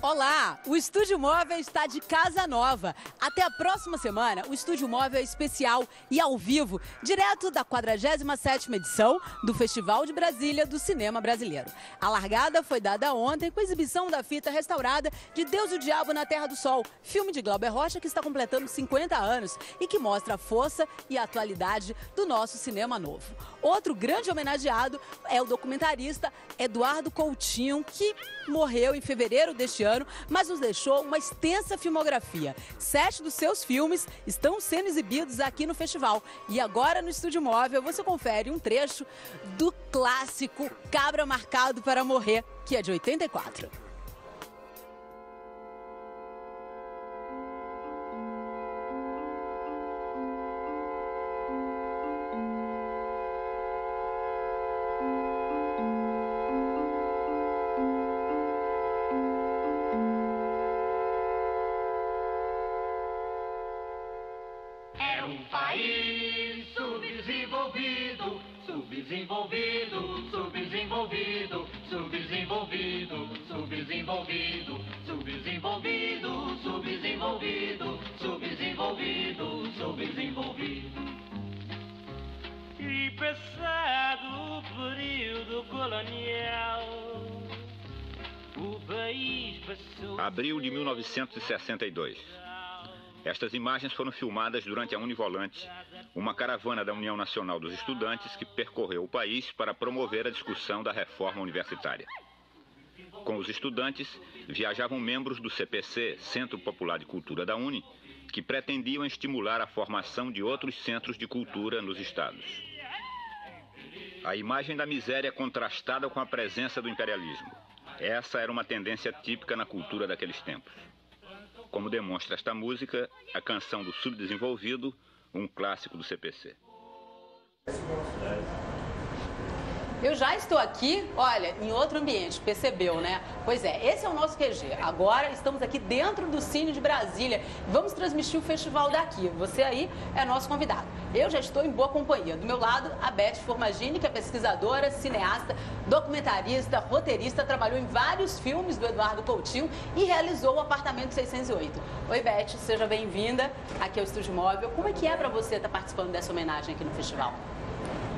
Olá, o Estúdio Móvel está de casa nova. Até a próxima semana, o Estúdio Móvel é especial e ao vivo, direto da 47ª edição do Festival de Brasília do Cinema Brasileiro. A largada foi dada ontem com a exibição da fita restaurada de Deus e o Diabo na Terra do Sol, filme de Glauber Rocha que está completando 50 anos e que mostra a força e a atualidade do nosso cinema novo. Outro grande homenageado é o documentarista Eduardo Coutinho, que morreu em fevereiro deste ano, mas nos deixou uma extensa filmografia. 7 dos seus filmes estão sendo exibidos aqui no festival. E agora no Estúdio Móvel você confere um trecho do clássico Cabra Marcado para Morrer, que é de 84. E passado o período colonial, o país passou... Abril de 1962. Estas imagens foram filmadas durante a Univolante, uma caravana da União Nacional dos Estudantes que percorreu o país para promover a discussão da reforma universitária. Com os estudantes, viajavam membros do CPC, Centro Popular de Cultura da UNE, que pretendiam estimular a formação de outros centros de cultura nos estados. A imagem da miséria contrastada com a presença do imperialismo. Essa era uma tendência típica na cultura daqueles tempos. Como demonstra esta música, a canção do Subdesenvolvido, um clássico do CPC. Eu já estou aqui, olha, em outro ambiente, percebeu, né? Pois é, esse é o nosso QG. Agora estamos aqui dentro do Cine de Brasília. Vamos transmitir o festival daqui. Você aí é nosso convidado. Eu já estou em boa companhia. Do meu lado, a Beth Formagini, que é pesquisadora, cineasta, documentarista, roteirista, trabalhou em vários filmes do Eduardo Coutinho e realizou o Apartamento 608. Oi, Beth, seja bem-vinda aqui ao Estúdio Móvel. Como é que é para você estar participando dessa homenagem aqui no festival?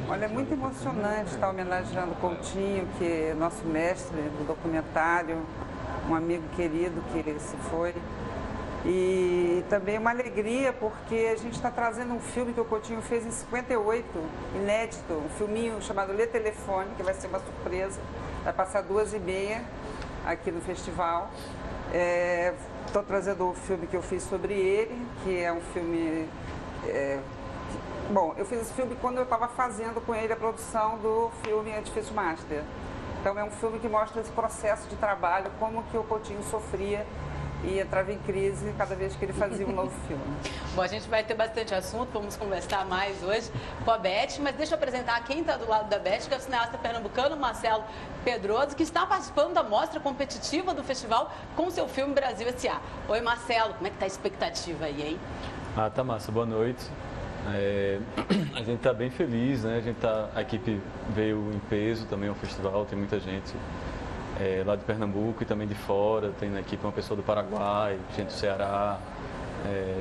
Olha, é muito emocionante estar homenageando o Coutinho, que é nosso mestre do documentário, um amigo querido que se foi. E também uma alegria porque a gente está trazendo um filme que o Coutinho fez em 58, inédito, um filminho chamado Le Telefone, que vai ser uma surpresa, vai passar 2h30 aqui no festival. Estou trazendo o filme que eu fiz sobre ele, que é um filme... Bom, eu fiz esse filme quando eu estava fazendo com ele a produção do filme Edifício Master. Então é um filme que mostra esse processo de trabalho, como que o Coutinho sofria e entrava em crise cada vez que ele fazia um novo filme. Bom, a gente vai ter bastante assunto, vamos conversar mais hoje com a Beth, mas deixa eu apresentar quem está do lado da Beth, que é o cineasta pernambucano Marcelo Pedroso, que está participando da mostra competitiva do festival com seu filme Brasil S.A. Oi, Marcelo, como é que está a expectativa aí, hein? Tá massa, boa noite. A gente está bem feliz, né? A equipe veio em peso também ao festival, tem muita gente lá de Pernambuco e também de fora, tem na equipe uma pessoa do Paraguai, gente do Ceará,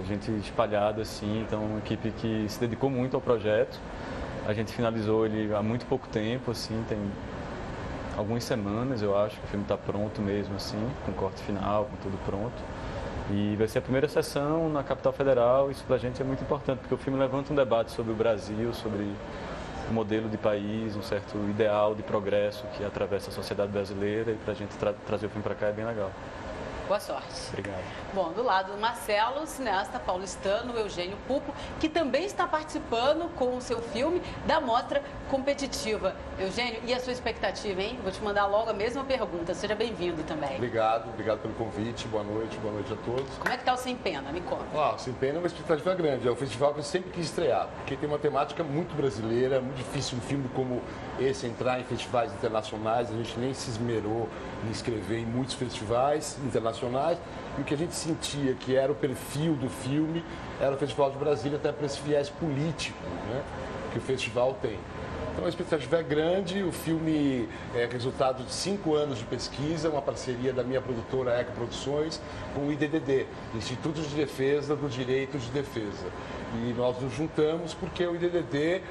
gente espalhada assim, então uma equipe que se dedicou muito ao projeto. A gente finalizou ele há muito pouco tempo, assim, tem algumas semanas, eu acho, que o filme está pronto mesmo, assim, com corte final, com tudo pronto. E vai ser a primeira sessão na capital federal. Isso pra gente é muito importante, porque o filme levanta um debate sobre o Brasil, sobre modelo de país, um certo ideal de progresso que atravessa a sociedade brasileira, e para a gente trazer o filme para cá é bem legal. Boa sorte. Obrigado. Bom, do lado do Marcelo, cineasta paulistano Eugênio Pupo, que também está participando com o seu filme da Mostra Competitiva. Eugênio, e a sua expectativa, hein? Vou te mandar logo a mesma pergunta. Seja bem-vindo também. Obrigado pelo convite. Boa noite a todos. Como é que tá o Sem Pena? Me conta. Sem Pena é uma expectativa grande. É um festival que eu sempre quis estrear, porque tem uma temática muito brasileira, é muito difícil um filme como esse entrar em festivais internacionais. A gente nem se esmerou em escrever em muitos festivais internacionais. E o que a gente sentia que era o perfil do filme era o Festival de Brasília, até por esse viés político, né, que o festival tem. Então a expectativa é grande, o filme é resultado de 5 anos de pesquisa, uma parceria da minha produtora Eco Produções com o IDDD, Instituto de Defesa do Direito de Defesa. E nós nos juntamos porque o IDDD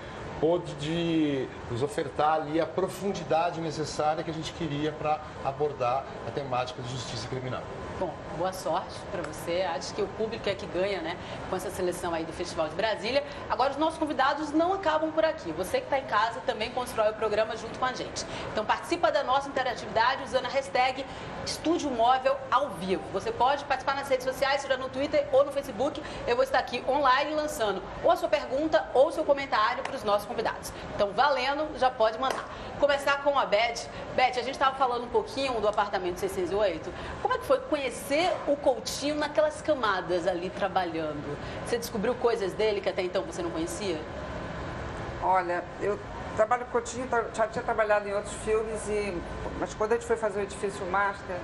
pôde nos ofertar ali a profundidade necessária que a gente queria para abordar a temática de justiça criminal. Bom, boa sorte para você. Acho que o público é que ganha, né, com essa seleção aí do Festival de Brasília. Agora, os nossos convidados não acabam por aqui. Você que está em casa também constrói o programa junto com a gente. Então, participa da nossa interatividade usando a hashtag Estúdio Móvel ao vivo. Você pode participar nas redes sociais, seja no Twitter ou no Facebook. Eu vou estar aqui online lançando ou a sua pergunta ou o seu comentário para os nossos convidados. Então, valendo, já pode mandar. Começar com a Beth. Beth, a gente estava falando um pouquinho do apartamento 608. Como é que foi conhecer o Coutinho naquelas camadas ali trabalhando? Você descobriu coisas dele que até então você não conhecia? Olha, eu trabalho com o Coutinho, já tinha trabalhado em outros filmes, mas quando a gente foi fazer o Edifício Master,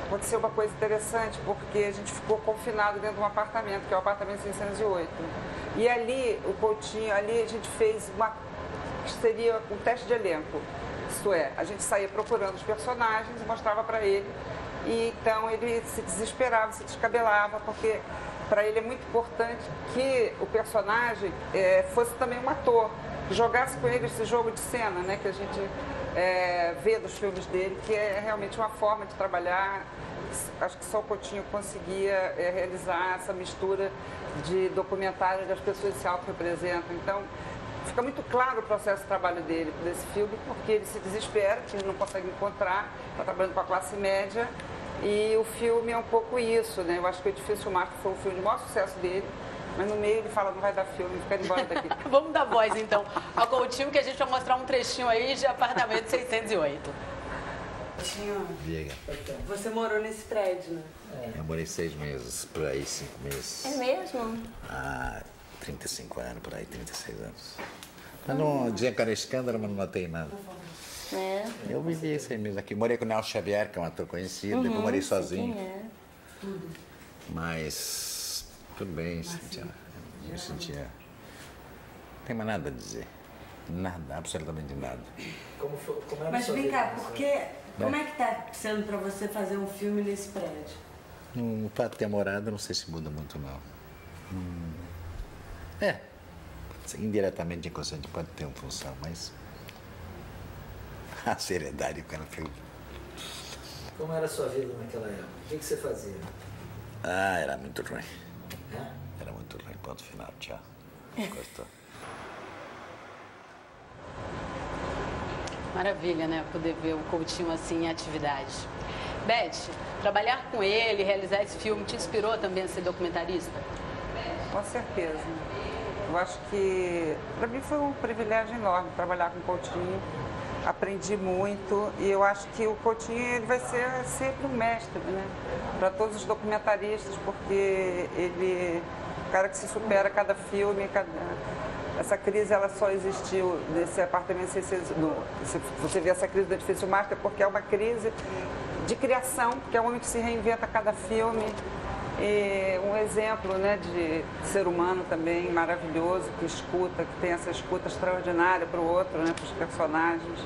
aconteceu uma coisa interessante, porque a gente ficou confinado dentro de um apartamento, que é o apartamento 608. E ali, o Coutinho, ali a gente fez que seria um teste de elenco. Isto é, a gente saía procurando os personagens e mostrava para ele. E então ele se desesperava, se descabelava, porque para ele é muito importante que o personagem fosse também um ator, que jogasse com ele esse jogo de cena, né, que a gente vê dos filmes dele, que é realmente uma forma de trabalhar. Acho que só o Coutinho conseguia realizar essa mistura de documentário onde as pessoas se autorrepresentam. Então, fica muito claro o processo de trabalho dele desse filme, porque ele se desespera, que ele não consegue encontrar, está trabalhando com a classe média, e o filme é um pouco isso, né? Eu acho que o Edifício Master foi o filme de maior sucesso dele, mas no meio ele fala, não vai dar filme, fica embora daqui. Vamos dar voz, então, ao Coutinho, que a gente vai mostrar um trechinho aí de apartamento 608. Coutinho, Diga. você morou nesse prédio, né? Eu morei 6 meses, por aí 5 meses. É mesmo? 35 anos, por aí, 36 anos. Mas não dizia que era escândalo, mas não notei nada. Eu vivi 6 meses aqui. Morei com o Nelson Xavier, que é um ator conhecido, depois morei sozinho. Mas tudo bem, me sentia. Não tem mais nada a dizer. Nada, absolutamente nada. Como era Mas vem cá, como é que está sendo para você fazer um filme nesse prédio? O fato de ter morado, não sei se muda muito, não. Indiretamente, inconsciente, pode ter uma função, mas a seriedade que ela fez. Como era a sua vida naquela época? O que você fazia? Era muito ruim. Era muito ruim. Ponto final, tchau. Cortou. Maravilha, né? Poder ver o Coutinho assim em atividade. Beth, trabalhar com ele, realizar esse filme, te inspirou também a ser documentarista? Com certeza. Eu acho que, para mim, foi um privilégio enorme trabalhar com o Coutinho. Aprendi muito e eu acho que o Coutinho ele vai ser sempre um mestre, né? Para todos os documentaristas, porque ele é um cara que se supera a cada filme, Essa crise ela só existiu nesse apartamento 608. Você vê essa crise do Edifício Master porque é uma crise de criação, porque é um homem que se reinventa a cada filme. E um exemplo, né, de ser humano também maravilhoso, que escuta, que tem essa escuta extraordinária para o outro, né, para os personagens.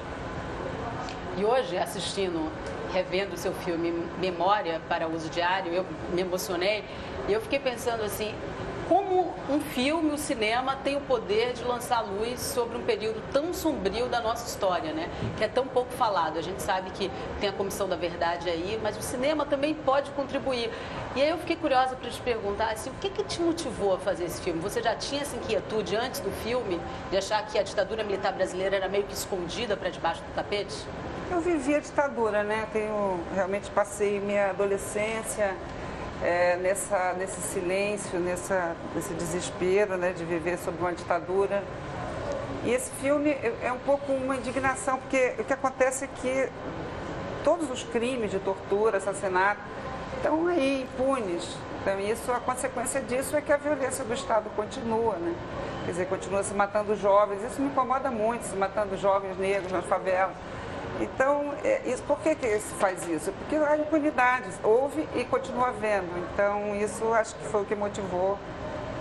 E hoje, assistindo, revendo o seu filme Memória para Uso Diário, eu me emocionei e eu fiquei pensando assim, como um filme, o cinema, tem o poder de lançar luz sobre um período tão sombrio da nossa história, né? Que é tão pouco falado. A gente sabe que tem a Comissão da Verdade aí, mas o cinema também pode contribuir. E aí eu fiquei curiosa para te perguntar, assim, o que te motivou a fazer esse filme? Você já tinha essa inquietude antes do filme, de achar que a ditadura militar brasileira era meio que escondida para debaixo do tapete? Eu vivi a ditadura, né? Realmente passei minha adolescência nesse silêncio, nesse desespero, né, de viver sob uma ditadura. E esse filme é um pouco uma indignação, porque o que acontece é que todos os crimes de tortura, assassinato, estão aí impunes. Então, a consequência disso é que a violência do Estado continua, né? Quer dizer, continua se matando jovens. Isso me incomoda muito, se matando jovens negros nas favelas. Então, por que se faz isso? Porque há impunidade, houve e continua havendo. Então, isso acho que foi o que motivou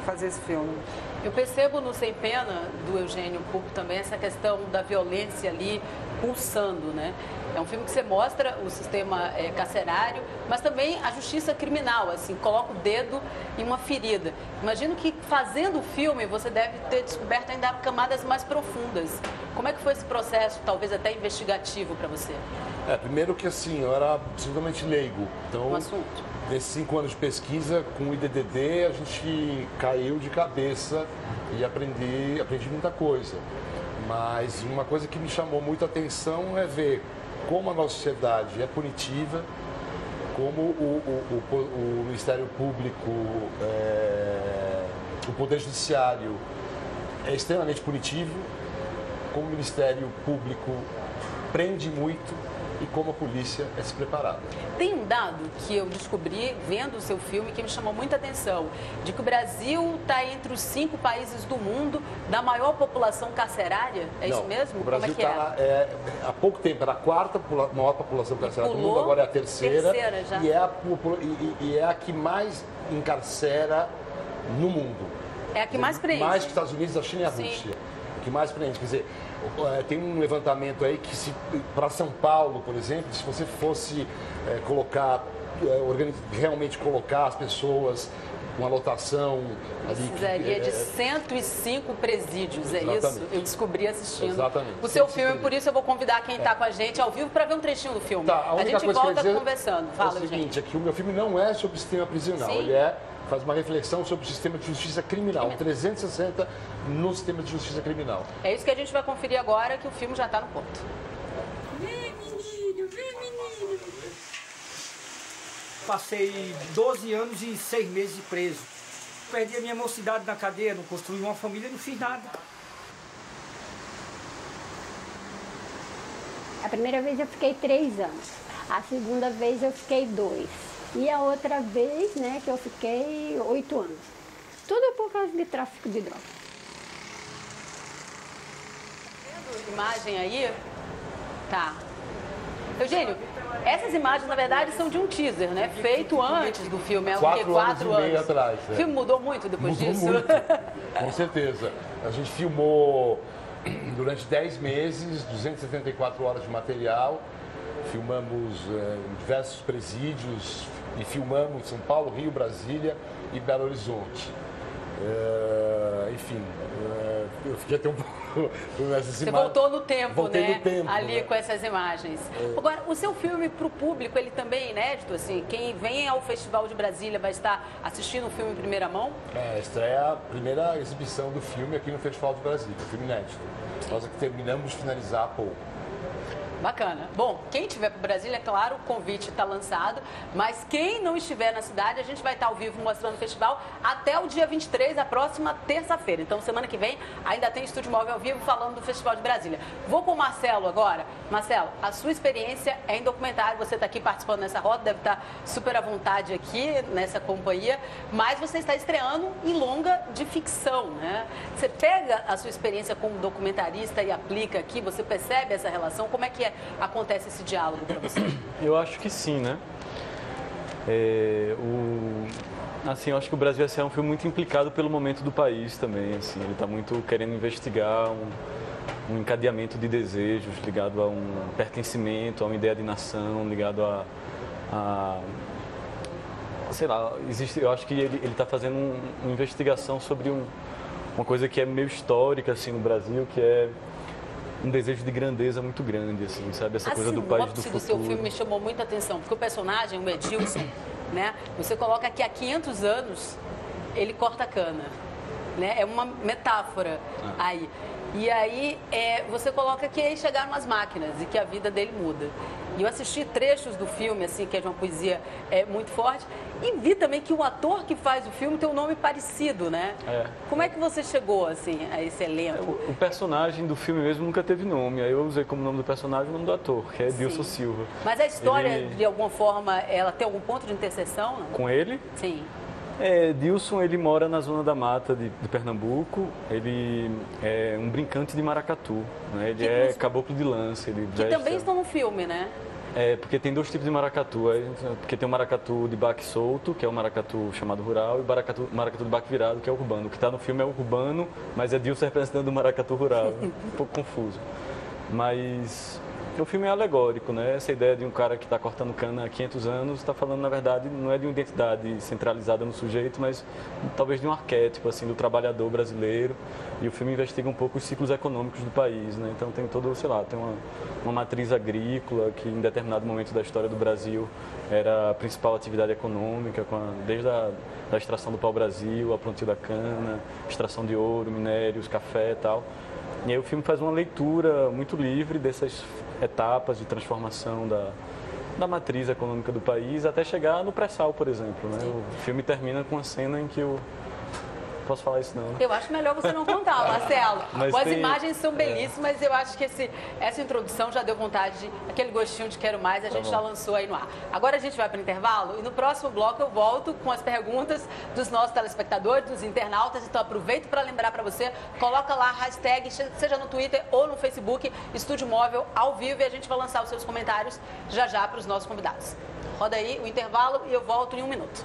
fazer esse filme. Eu percebo no Sem Pena, do Eugênio Pupo, também essa questão da violência ali pulsando, né? É um filme que você mostra o sistema carcerário, mas também a justiça criminal, assim, coloca o dedo em uma ferida. Imagino que fazendo o filme você deve ter descoberto ainda camadas mais profundas. Como é que foi esse processo, talvez até investigativo para você? Primeiro que assim, eu era absolutamente leigo. Então, nesses 5 anos de pesquisa, com o IDDD, a gente caiu de cabeça e aprendi muita coisa. Mas uma coisa que me chamou muito a atenção é ver como a nossa sociedade é punitiva, como o Ministério Público, o Poder Judiciário é extremamente punitivo, como o Ministério Público prende muito e como a polícia é despreparada. Tem um dado que eu descobri vendo o seu filme que me chamou muita atenção, de que o Brasil está entre os 5 países do mundo da maior população carcerária, isso mesmo? O Brasil está, há pouco tempo, era a 4ª maior população carcerária do mundo, agora é a terceira já. E é a que mais encarcera no mundo. É a que mais prende. Mais que os Estados Unidos, a China e a Rússia. O que mais prende, quer dizer, tem um levantamento aí que para São Paulo, por exemplo, se você fosse realmente colocar as pessoas, uma lotação ali... Precisaria de 105 presídios, é isso? Eu descobri assistindo. Exatamente. O seu filme, por isso eu vou convidar quem está com a gente ao vivo para ver um trechinho do filme. Tá, a gente volta conversando. Fala, é o seguinte, é que o meu filme não é sobre o sistema prisional, ele faz uma reflexão sobre o sistema de justiça criminal, 360 no sistema de justiça criminal. É isso que a gente vai conferir agora, que o filme já está no ponto. Vem, menino! Passei 12 anos e 6 meses preso. Perdi a minha mocidade na cadeia, não construí uma família, não fiz nada. A primeira vez eu fiquei 3 anos, a segunda vez eu fiquei 2. E a outra vez, né, que eu fiquei 8 anos. Tudo por causa de tráfico de drogas. Vendo imagem aí? Tá. Eugênio, essas imagens, na verdade, são de um teaser, né? Feito antes do filme. 4 anos e meio atrás. O filme mudou muito depois disso? Muito, com certeza. A gente filmou durante 10 meses, 274 horas de material. Filmamos em diversos presídios e filmamos São Paulo, Rio, Brasília e Belo Horizonte. Enfim, eu fiquei até um pouco nessas imagens. Você voltou no tempo, Voltei né? No tempo, ali né? Com essas imagens. Agora, o seu filme para o público, ele também é inédito, assim? Quem vem ao Festival de Brasília vai estar assistindo o filme em primeira mão? Estreia a primeira exibição do filme aqui no Festival de Brasília, filme inédito. Nós aqui terminamos de finalizar há pouco. Bacana. Bom, quem estiver para Brasília, é claro, o convite está lançado, mas quem não estiver na cidade, a gente vai estar ao vivo mostrando o festival até o dia 23, a próxima terça-feira. Então, semana que vem, ainda tem Estúdio Móvel ao vivo falando do Festival de Brasília. Vou com o Marcelo agora. Marcelo, a sua experiência é em documentário, você está aqui participando nessa roda, deve estar super à vontade aqui nessa companhia, mas você está estreando em longa de ficção, né? Você pega a sua experiência como documentarista e aplica aqui, você percebe essa relação? Como é que acontece esse diálogo para você? Eu acho que sim, né? Assim, eu acho que o Brasil é um filme muito implicado pelo momento do país também, assim, ele está muito querendo investigar um encadeamento de desejos ligado a um pertencimento, a uma ideia de nação, ligado sei lá, eu acho que ele está fazendo uma investigação sobre uma coisa que é meio histórica assim no Brasil, que é um desejo de grandeza muito grande, assim, sabe? Essa coisa do país do futuro. A sinopse do seu filme me chamou muita atenção, porque o personagem, o Edilson, né? Você coloca que há 500 anos ele corta cana, né? É uma metáfora aí. E aí você coloca que aí chegaram as máquinas e que a vida dele muda. E eu assisti trechos do filme, assim, que é de uma poesia muito forte, e vi também que o ator que faz o filme tem um nome parecido, né? Como é que você chegou, assim, a esse elenco? O personagem do filme mesmo nunca teve nome, aí eu usei como nome do personagem o nome do ator, que é Edilson Silva. Mas a história, de alguma forma, ela tem algum ponto de interseção? Não? Com ele? Sim. Edilson, ele mora na zona da mata de Pernambuco, ele é um brincante de maracatu, né? Ele é caboclo de lança. Que também estão no filme, né? Porque tem dois tipos de maracatu, porque tem o maracatu de baque solto, que é o maracatu chamado rural, e o maracatu de baque virado, que é o urbano. O que está no filme é o urbano, mas Edilson representando o maracatu rural, um pouco confuso. Mas o filme é alegórico, né? Essa ideia de um cara que está cortando cana há 500 anos está falando, na verdade, não é de uma identidade centralizada no sujeito, mas talvez de um arquétipo, assim, do trabalhador brasileiro. E o filme investiga um pouco os ciclos econômicos do país, né? Então tem todo, sei lá, tem uma matriz agrícola que em determinado momento da história do Brasil era a principal atividade econômica, desde a extração do pau-brasil, a plantio da cana, extração de ouro, minérios, café e tal. E aí o filme faz uma leitura muito livre dessas etapas de transformação da matriz econômica do país até chegar no pré-sal, por exemplo, né? O filme termina com uma cena em que posso falar isso não, né? Eu acho melhor você não contar, Marcelo. As imagens são belíssimas, eu acho que essa introdução já deu vontade, aquele gostinho de quero mais, a gente já lançou aí no ar. Agora a gente vai para o intervalo e no próximo bloco eu volto com as perguntas dos nossos telespectadores, dos internautas, então aproveito para lembrar para você, coloca lá a hashtag, seja no Twitter ou no Facebook, Estúdio Móvel ao vivo, e a gente vai lançar os seus comentários já para os nossos convidados. Roda aí o intervalo e eu volto em 1 minuto.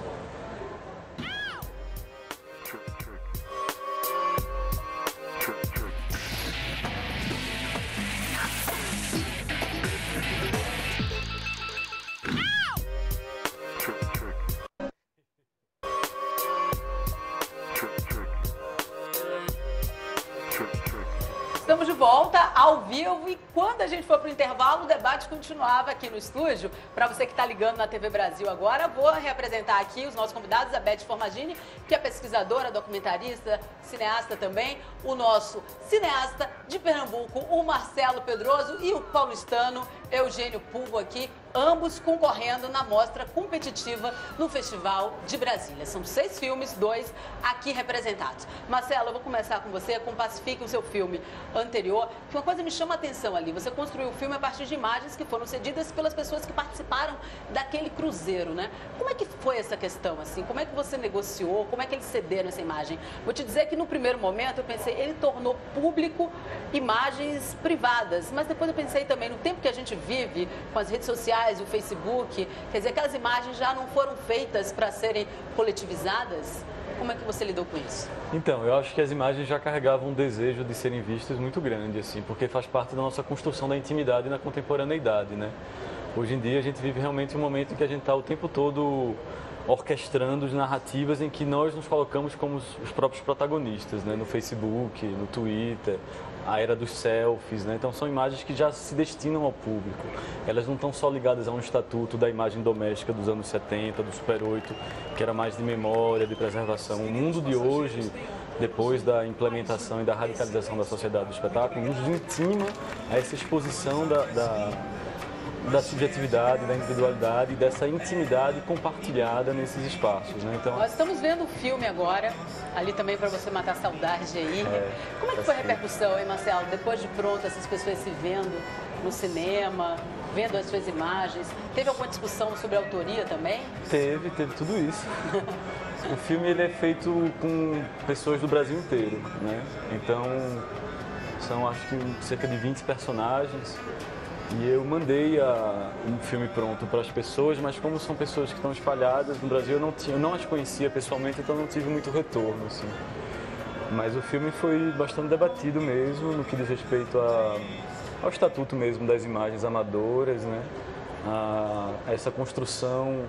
Estamos de volta ao vivo e quando a gente for para o intervalo, o debate continuava aqui no estúdio. Para você que está ligando na TV Brasil agora, vou reapresentar aqui os nossos convidados, a Beth Formagini, que é pesquisadora, documentarista, cineasta também, o nosso cineasta de Pernambuco, o Marcelo Pedroso, e o paulistano Eugênio Pulvo aqui, ambos concorrendo na mostra competitiva no Festival de Brasília. São 6 filmes, 2 aqui representados. Marcelo, eu vou começar com você, com Pacifique, o seu filme anterior, que uma coisa me chama a atenção ali, você construiu o filme a partir de imagens que foram cedidas pelas pessoas que participaram daquele cruzeiro, né? Como é que foi essa questão, assim? Como é que você negociou? Como é que eles cederam essa imagem? Vou te dizer que no primeiro momento eu pensei, ele tornou público imagens privadas, mas depois eu pensei também, no tempo que a gente vive, com as redes sociais, o Facebook, quer dizer, aquelas imagens já não foram feitas para serem coletivizadas? Como é que você lidou com isso? Então, eu acho que as imagens já carregavam um desejo de serem vistas muito grande, assim, porque faz parte da nossa construção da intimidade na contemporaneidade, né? Hoje em dia a gente vive realmente um momento em que a gente está o tempo todo orquestrando narrativas em que nós nos colocamos como os próprios protagonistas, né? No Facebook, no Twitter, a era dos selfies, né? Então são imagens que já se destinam ao público. Elas não estão só ligadas a um estatuto da imagem doméstica dos anos 70, do Super 8, que era mais de memória, de preservação. O mundo de hoje, depois da implementação e da radicalização da sociedade do espetáculo, nos intima a essa exposição da subjetividade, da individualidade e dessa intimidade compartilhada nesses espaços, né? Então, nós estamos vendo o filme agora, ali também para você matar a saudade aí. Como é que foi a repercussão, hein, Marcelo? Depois de pronto, essas pessoas se vendo no cinema, vendo as suas imagens. Teve alguma discussão sobre a autoria também? Teve tudo isso. O filme ele é feito com pessoas do Brasil inteiro, né? Então, são acho que cerca de 20 personagens. E eu mandei um filme pronto para as pessoas, mas como são pessoas que estão espalhadas no Brasil, eu não as conhecia pessoalmente, então não tive muito retorno, assim. Mas o filme foi bastante debatido mesmo, no que diz respeito ao estatuto mesmo das imagens amadoras, né? A essa construção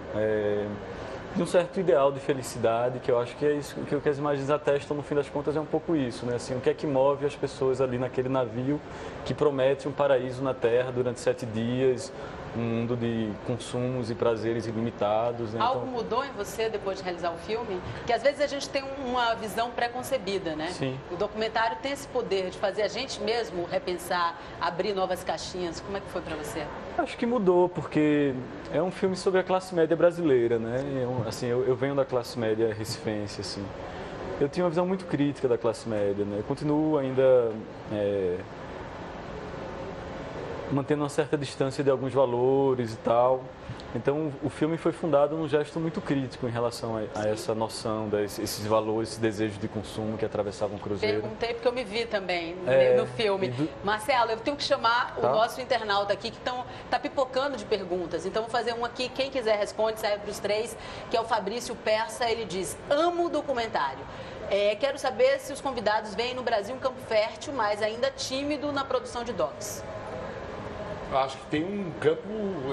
de um certo ideal de felicidade, que eu acho que é isso que o que as imagens atestam, no fim das contas, é um pouco isso, né? Assim, o que é que move as pessoas ali naquele navio que promete um paraíso na Terra durante 7 dias, um mundo de consumos e prazeres ilimitados. Né? Algo mudou em você depois de realizar o filme? Que às vezes a gente tem uma visão pré-concebida, né? Sim. O documentário tem esse poder de fazer a gente mesmo repensar, abrir novas caixinhas. Como é que foi para você? Acho que mudou, porque é um filme sobre a classe média brasileira, né? Eu venho da classe média recifense, assim. Eu tinha uma visão muito crítica da classe média, né? Eu continuo ainda mantendo uma certa distância de alguns valores e tal. Então, o filme foi fundado num gesto muito crítico em relação a essa noção, esses valores, esses desejos de consumo que atravessavam o cruzeiro. Perguntei porque eu me vi também no filme. Marcelo, eu tenho que chamar o nosso internauta aqui que tá pipocando de perguntas. Então, vou fazer uma aqui. Quem quiser responde, sai para os 3, que é o Fabrício Persa. Ele diz, amo o documentário. Quero saber se os convidados veem no Brasil um campo fértil, mas ainda tímido na produção de docs. Acho que tem um campo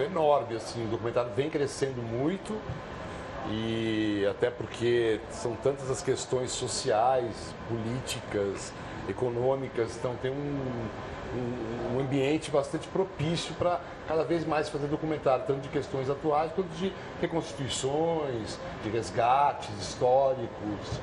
enorme, assim, o documentário vem crescendo muito e até porque são tantas as questões sociais, políticas, econômicas, então tem um ambiente bastante propício para cada vez mais fazer documentário, tanto de questões atuais quanto de reconstituições, de resgates históricos.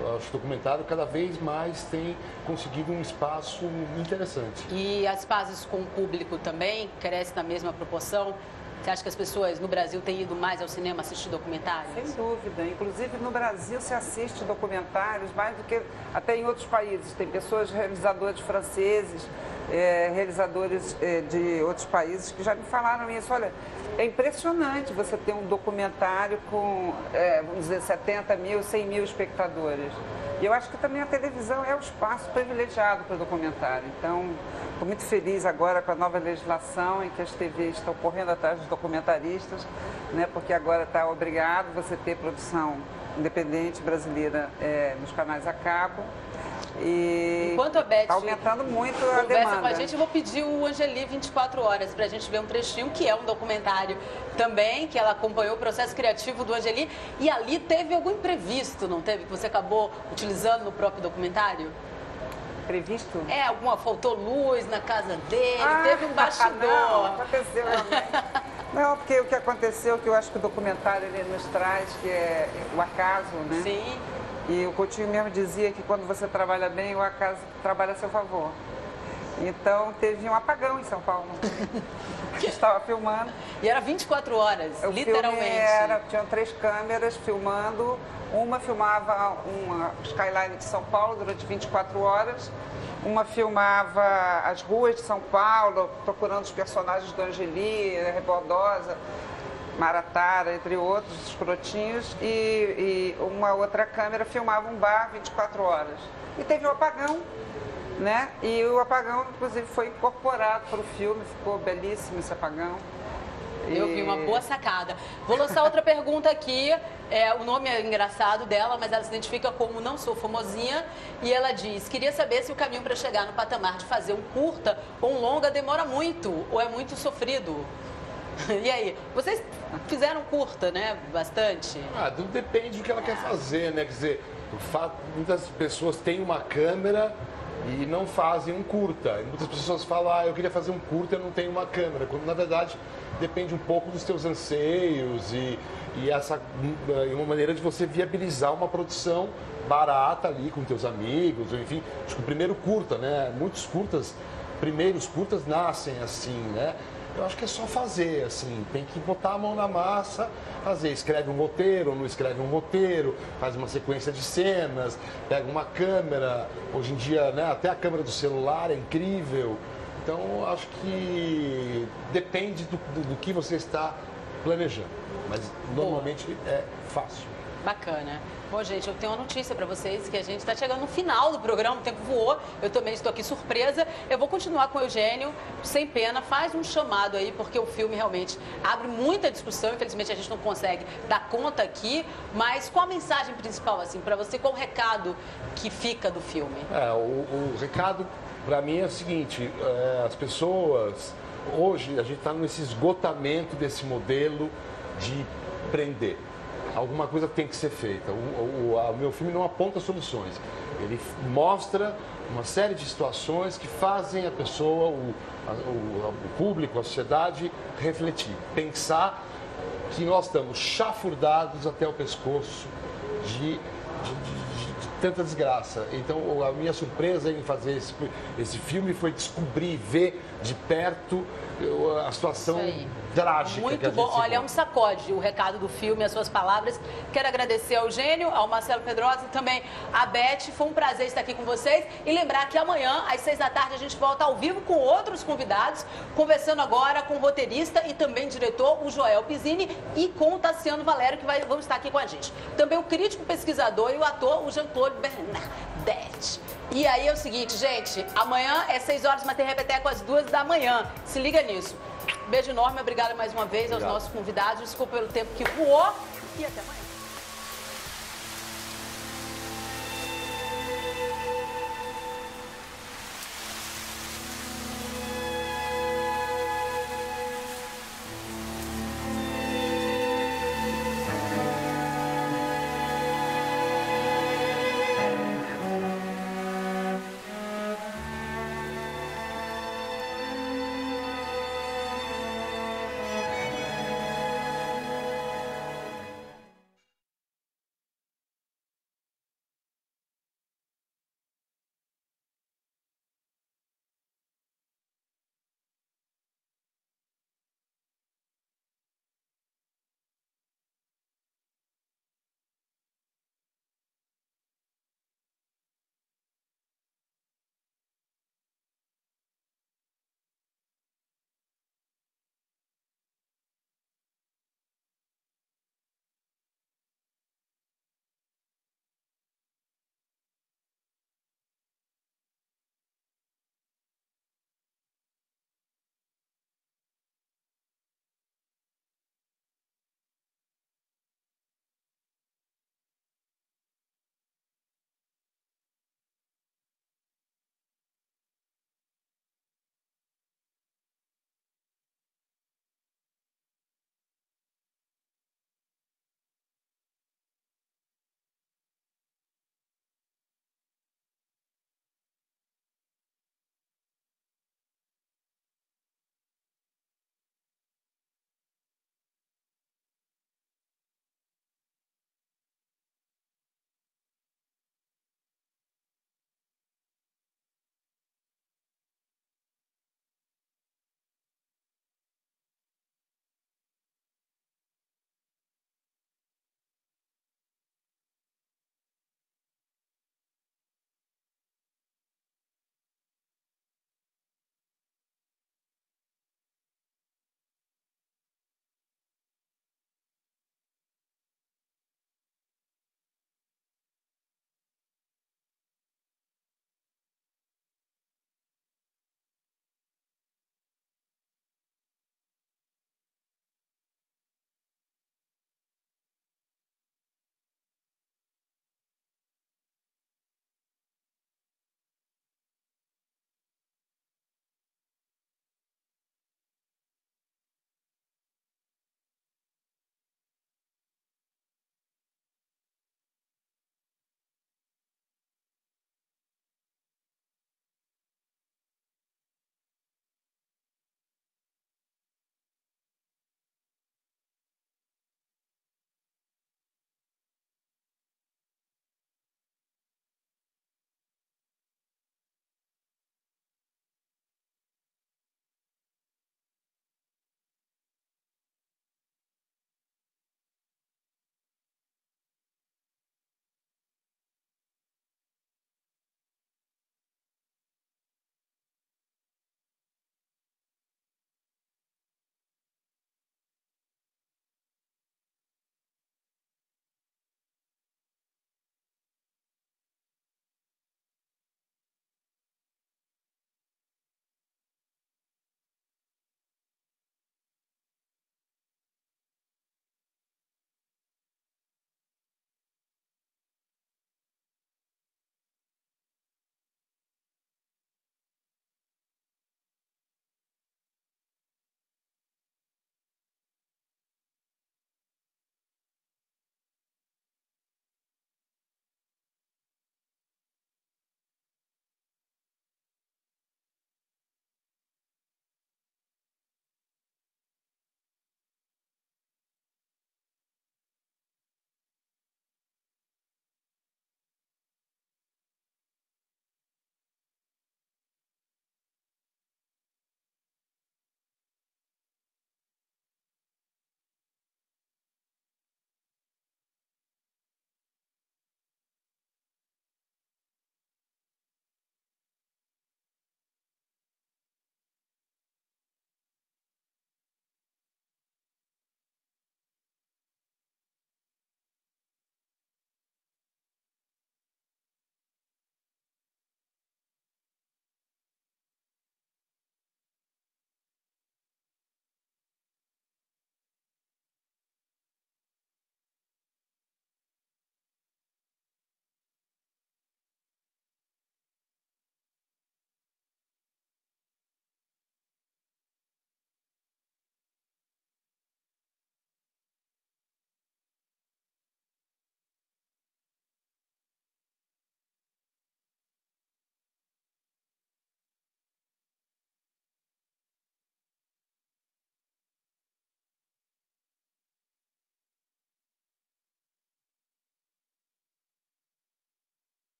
Eu acho que o documentário cada vez mais tem conseguido um espaço interessante. E as pazes com o público também crescem na mesma proporção? Você acha que as pessoas no Brasil têm ido mais ao cinema assistir documentários? Sem dúvida. Inclusive no Brasil se assiste documentários mais do que até em outros países. Tem pessoas, realizadores franceses, realizadores de outros países que já me falaram isso. Olha, é impressionante você ter um documentário com, vamos dizer, 70 mil, 100 mil espectadores. E eu acho que também a televisão é o espaço privilegiado para o documentário. Então, estou muito feliz agora com a nova legislação em que as TVs estão correndo atrás dos documentaristas, né, porque agora está obrigado você ter produção independente brasileira nos canais a cabo. E enquanto a Beth está aumentando muito a conversa demanda. Com a gente, eu vou pedir o Angeli 24 Horas para a gente ver um trechinho, que é um documentário também, que ela acompanhou o processo criativo do Angeli. E ali teve algum imprevisto, não teve? Que você acabou utilizando no próprio documentário? Previsto? Faltou luz na casa dele, teve um bastidor. Não, aconteceu realmente. Não, porque o que aconteceu, que eu acho que o documentário ele nos traz, que é o acaso, né? Sim. E o Coutinho mesmo dizia que quando você trabalha bem, o acaso trabalha a seu favor. Então, teve um apagão em São Paulo. Que estava filmando. E era 24 horas, literalmente. Tinham 3 câmeras filmando. Uma filmava uma skyline de São Paulo durante 24 horas. Uma filmava as ruas de São Paulo, procurando os personagens do Angeli, Rebordosa, Maratara, entre outros, escrotinhos, e uma outra câmera filmava um bar 24 horas. E teve um apagão, né? E o apagão, inclusive, foi incorporado para o filme, ficou belíssimo esse apagão. Eu vi uma boa sacada. Vou lançar outra pergunta aqui. O nome é engraçado dela, mas ela se identifica como Não Sou Famosinha. E ela diz, queria saber se o caminho para chegar no patamar de fazer um curta ou um longa demora muito, ou é muito sofrido. E aí, vocês fizeram curta, né? Bastante? Tudo depende do que ela quer fazer, né? Quer dizer, muitas pessoas têm uma câmera e não fazem um curta. E muitas pessoas falam, eu queria fazer um curta e eu não tenho uma câmera. Quando, na verdade, depende um pouco dos teus anseios e uma maneira de você viabilizar uma produção barata ali com teus amigos, ou enfim. Acho que o primeiro curta, né? Muitos primeiros curtas nascem assim, né? Eu acho que é só fazer, assim, tem que botar a mão na massa, fazer, escreve um roteiro ou não escreve um roteiro, faz uma sequência de cenas, pega uma câmera, hoje em dia, né, até a câmera do celular é incrível, então acho que depende do que você está planejando, mas normalmente é fácil. Bacana. Bom, gente, eu tenho uma notícia para vocês, que a gente está chegando no final do programa, o tempo voou, eu também estou aqui surpresa. Eu vou continuar com o Eugênio, sem pena, faz um chamado aí, porque o filme realmente abre muita discussão, infelizmente a gente não consegue dar conta aqui, mas qual a mensagem principal, assim, para você, qual o recado que fica do filme? O recado, para mim, é o seguinte, as pessoas, hoje a gente está nesse esgotamento desse modelo de prender. alguma coisa tem que ser feita. O meu filme não aponta soluções. Ele mostra uma série de situações que fazem a pessoa, o público, a sociedade refletir, pensar que nós estamos chafurdados até o pescoço de tanta desgraça. Então, a minha surpresa em fazer esse filme foi descobrir, ver de perto a situação trágica. Muito bom. Olha, é um sacode o recado do filme, as suas palavras. Quero agradecer ao Eugênio, ao Marcelo Pedrosa e também à Beth. Foi um prazer estar aqui com vocês. E lembrar que amanhã, às 6 da tarde, a gente volta ao vivo com outros convidados, conversando agora com o roteirista e também diretor, o Joel Pizzini, e com o Tassiano Valério, que vão estar aqui com a gente. Também o crítico pesquisador e o ator, o Jean-Claude Bernadette. E aí é o seguinte, gente, amanhã é 6 horas, mas tem repeteco às 2 da manhã. Se liga nisso. Beijo enorme, obrigada mais uma vez aos nossos convidados. Desculpa pelo tempo que voou e até amanhã.